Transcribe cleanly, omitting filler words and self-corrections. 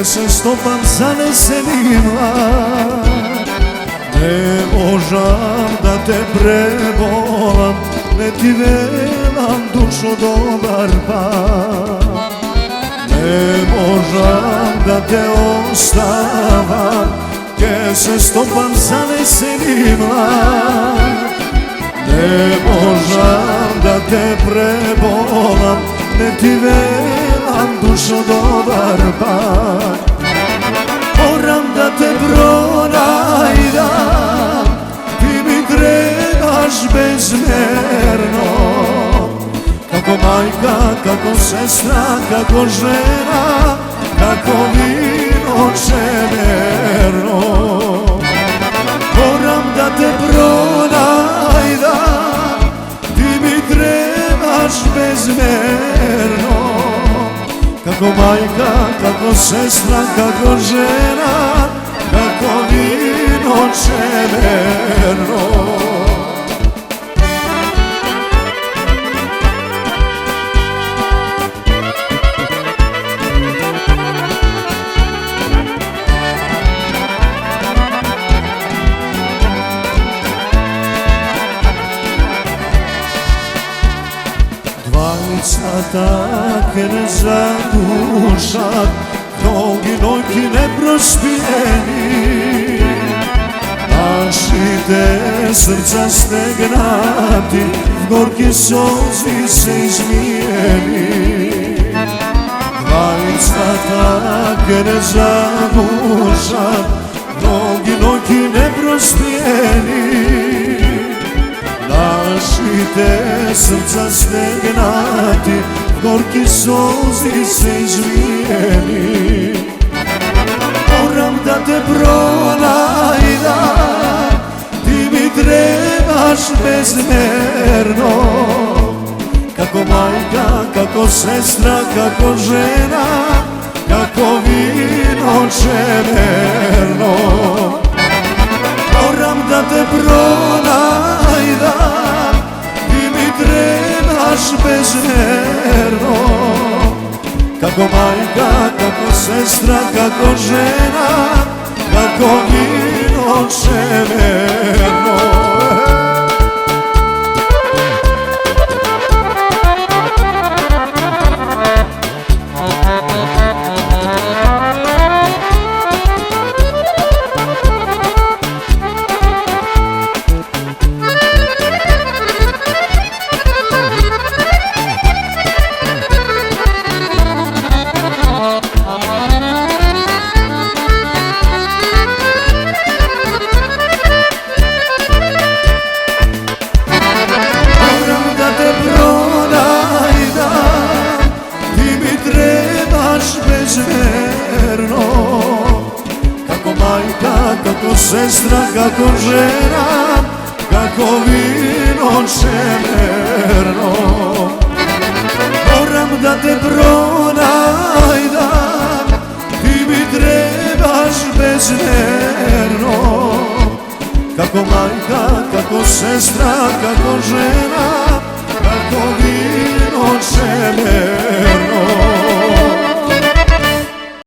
se stopam zanesenima. Ne možam da te prebolam, ne ti velam dušo dobar pan. Ne možam da te ostavam, ke se stopam zanesenima. Ne možam da te prebolam, ne ti velam dušo dobar pan. Moram da te pronajdam, ti mi trebaš bezmerno. Kako majka, kako sestra, kako žena, kako vino čemerno. Moram da te pronajdam, ti mi trebaš bezmerno. Kako majka, kako sestra, kako žena, kako vino čemerno. Tak ne zadušat, mnogi nojki neprospijeni. Našite srca stegnati, v gorki solzi se izmijeni. Dvajica tak ne zadušat, mnogi nojki neprospijeni. Našite srca stegnati, v gorki solzi se izmijeni. Moram da te pronajdam, ti mi trebaš bezmerno. Kako majka, kako sestra, kako žena, kako vino čemerno. Moram da te pronajdam, ti mi trebaš bezmerno. Kako majka, kako sestra, kako žena, kako vino čemerno. Kako majka, kako sestra, kako žena, kako vino čemerno. Moram da te pronajdam, ti mi trebaš bezmerno. Kako majka, kako sestra, kako žena,